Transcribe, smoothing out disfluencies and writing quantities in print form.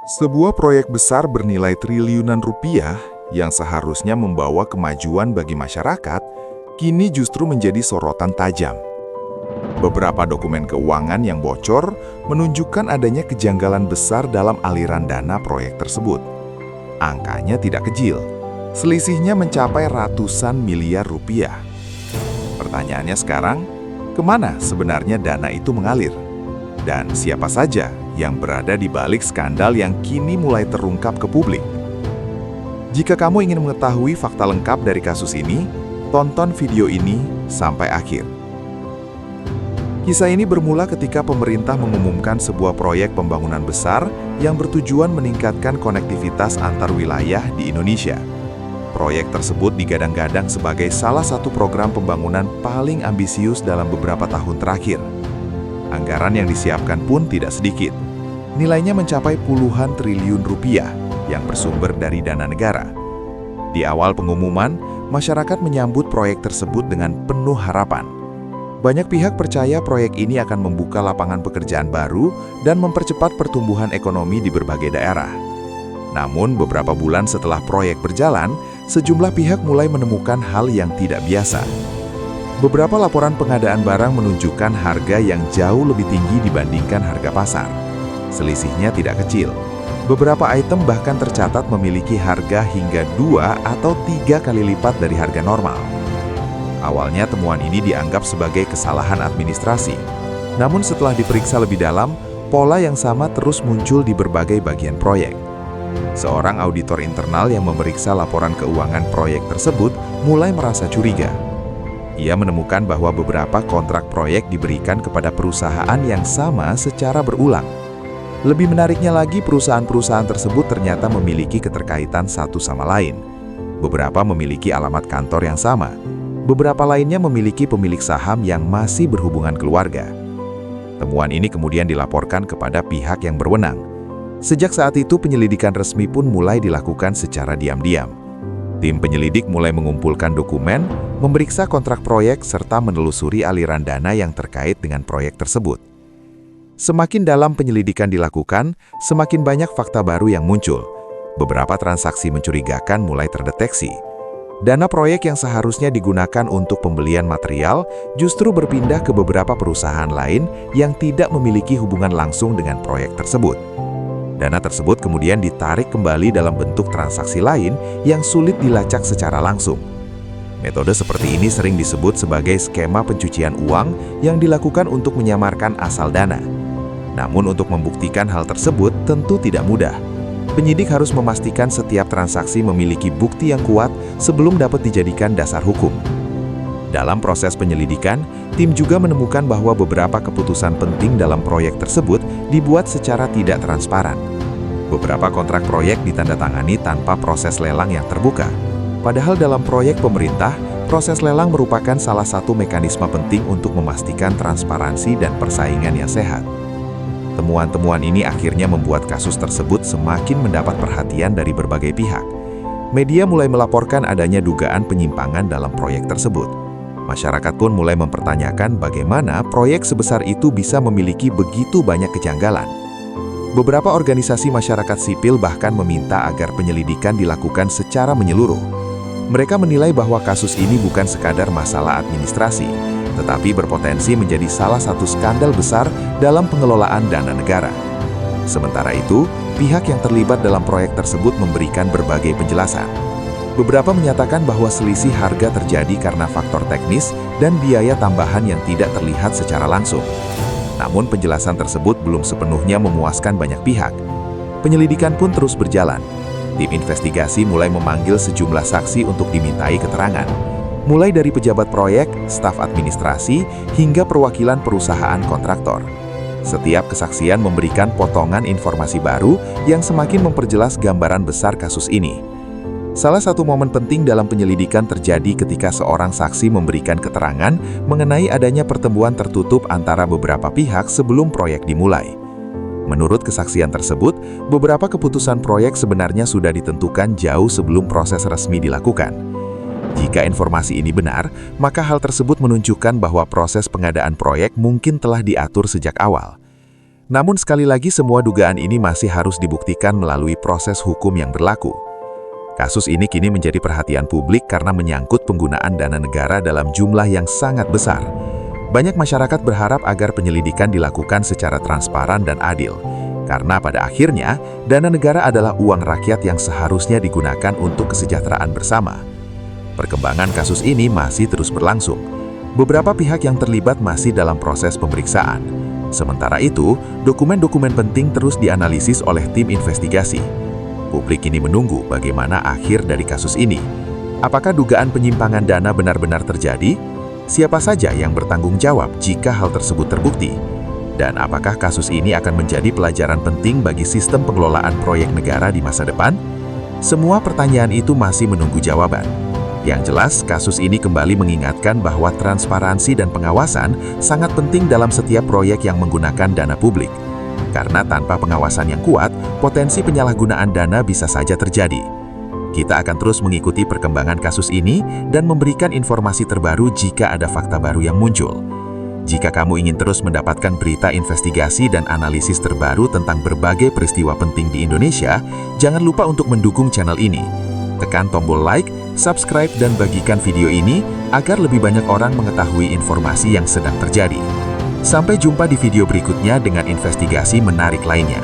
Sebuah proyek besar bernilai triliunan rupiah yang seharusnya membawa kemajuan bagi masyarakat, kini justru menjadi sorotan tajam. Beberapa dokumen keuangan yang bocor menunjukkan adanya kejanggalan besar dalam aliran dana proyek tersebut. Angkanya tidak kecil, selisihnya mencapai ratusan miliar rupiah. Pertanyaannya sekarang, kemana sebenarnya dana itu mengalir? Dan siapa saja yang berada di balik skandal yang kini mulai terungkap ke publik? Jika kamu ingin mengetahui fakta lengkap dari kasus ini, tonton video ini sampai akhir. Kisah ini bermula ketika pemerintah mengumumkan sebuah proyek pembangunan besar yang bertujuan meningkatkan konektivitas antar wilayah di Indonesia. Proyek tersebut digadang-gadang sebagai salah satu program pembangunan paling ambisius dalam beberapa tahun terakhir. Anggaran yang disiapkan pun tidak sedikit. Nilainya mencapai puluhan triliun rupiah yang bersumber dari dana negara. Di awal pengumuman, masyarakat menyambut proyek tersebut dengan penuh harapan. Banyak pihak percaya proyek ini akan membuka lapangan pekerjaan baru dan mempercepat pertumbuhan ekonomi di berbagai daerah. Namun, beberapa bulan setelah proyek berjalan, sejumlah pihak mulai menemukan hal yang tidak biasa. Beberapa laporan pengadaan barang menunjukkan harga yang jauh lebih tinggi dibandingkan harga pasar. Selisihnya tidak kecil. Beberapa item bahkan tercatat memiliki harga hingga 2 atau 3 kali lipat dari harga normal. Awalnya temuan ini dianggap sebagai kesalahan administrasi. Namun setelah diperiksa lebih dalam, pola yang sama terus muncul di berbagai bagian proyek. Seorang auditor internal yang memeriksa laporan keuangan proyek tersebut mulai merasa curiga. Ia menemukan bahwa beberapa kontrak proyek diberikan kepada perusahaan yang sama secara berulang. Lebih menariknya lagi, perusahaan-perusahaan tersebut ternyata memiliki keterkaitan satu sama lain. Beberapa memiliki alamat kantor yang sama. Beberapa lainnya memiliki pemilik saham yang masih berhubungan keluarga. Temuan ini kemudian dilaporkan kepada pihak yang berwenang. Sejak saat itu, penyelidikan resmi pun mulai dilakukan secara diam-diam. Tim penyelidik mulai mengumpulkan dokumen, memeriksa kontrak proyek, serta menelusuri aliran dana yang terkait dengan proyek tersebut. Semakin dalam penyelidikan dilakukan, semakin banyak fakta baru yang muncul. Beberapa transaksi mencurigakan mulai terdeteksi. Dana proyek yang seharusnya digunakan untuk pembelian material justru berpindah ke beberapa perusahaan lain yang tidak memiliki hubungan langsung dengan proyek tersebut. Dana tersebut kemudian ditarik kembali dalam bentuk transaksi lain yang sulit dilacak secara langsung. Metode seperti ini sering disebut sebagai skema pencucian uang yang dilakukan untuk menyamarkan asal dana. Namun untuk membuktikan hal tersebut tentu tidak mudah. Penyidik harus memastikan setiap transaksi memiliki bukti yang kuat sebelum dapat dijadikan dasar hukum. Dalam proses penyelidikan, tim juga menemukan bahwa beberapa keputusan penting dalam proyek tersebut dibuat secara tidak transparan. Beberapa kontrak proyek ditandatangani tanpa proses lelang yang terbuka. Padahal dalam proyek pemerintah, proses lelang merupakan salah satu mekanisme penting untuk memastikan transparansi dan persaingan yang sehat. Temuan-temuan ini akhirnya membuat kasus tersebut semakin mendapat perhatian dari berbagai pihak. Media mulai melaporkan adanya dugaan penyimpangan dalam proyek tersebut. Masyarakat pun mulai mempertanyakan bagaimana proyek sebesar itu bisa memiliki begitu banyak kejanggalan. Beberapa organisasi masyarakat sipil bahkan meminta agar penyelidikan dilakukan secara menyeluruh. Mereka menilai bahwa kasus ini bukan sekadar masalah administrasi, tetapi berpotensi menjadi salah satu skandal besar dalam pengelolaan dana negara. Sementara itu, pihak yang terlibat dalam proyek tersebut memberikan berbagai penjelasan. Beberapa menyatakan bahwa selisih harga terjadi karena faktor teknis dan biaya tambahan yang tidak terlihat secara langsung. Namun penjelasan tersebut belum sepenuhnya memuaskan banyak pihak. Penyelidikan pun terus berjalan. Tim investigasi mulai memanggil sejumlah saksi untuk dimintai keterangan. Mulai dari pejabat proyek, staf administrasi, hingga perwakilan perusahaan kontraktor. Setiap kesaksian memberikan potongan informasi baru yang semakin memperjelas gambaran besar kasus ini. Salah satu momen penting dalam penyelidikan terjadi ketika seorang saksi memberikan keterangan mengenai adanya pertemuan tertutup antara beberapa pihak sebelum proyek dimulai. Menurut kesaksian tersebut, beberapa keputusan proyek sebenarnya sudah ditentukan jauh sebelum proses resmi dilakukan. Jika informasi ini benar, maka hal tersebut menunjukkan bahwa proses pengadaan proyek mungkin telah diatur sejak awal. Namun sekali lagi semua dugaan ini masih harus dibuktikan melalui proses hukum yang berlaku. Kasus ini kini menjadi perhatian publik karena menyangkut penggunaan dana negara dalam jumlah yang sangat besar. Banyak masyarakat berharap agar penyelidikan dilakukan secara transparan dan adil. Karena pada akhirnya, dana negara adalah uang rakyat yang seharusnya digunakan untuk kesejahteraan bersama. Perkembangan kasus ini masih terus berlangsung. Beberapa pihak yang terlibat masih dalam proses pemeriksaan. Sementara itu, dokumen-dokumen penting terus dianalisis oleh tim investigasi. Publik kini menunggu bagaimana akhir dari kasus ini. Apakah dugaan penyimpangan dana benar-benar terjadi? Siapa saja yang bertanggung jawab jika hal tersebut terbukti? Dan apakah kasus ini akan menjadi pelajaran penting bagi sistem pengelolaan proyek negara di masa depan? Semua pertanyaan itu masih menunggu jawaban. Yang jelas, kasus ini kembali mengingatkan bahwa transparansi dan pengawasan sangat penting dalam setiap proyek yang menggunakan dana publik. Karena tanpa pengawasan yang kuat, potensi penyalahgunaan dana bisa saja terjadi. Kita akan terus mengikuti perkembangan kasus ini dan memberikan informasi terbaru jika ada fakta baru yang muncul. Jika kamu ingin terus mendapatkan berita investigasi dan analisis terbaru tentang berbagai peristiwa penting di Indonesia, jangan lupa untuk mendukung channel ini. Tekan tombol like, subscribe, dan bagikan video ini agar lebih banyak orang mengetahui informasi yang sedang terjadi. Sampai jumpa di video berikutnya dengan investigasi menarik lainnya.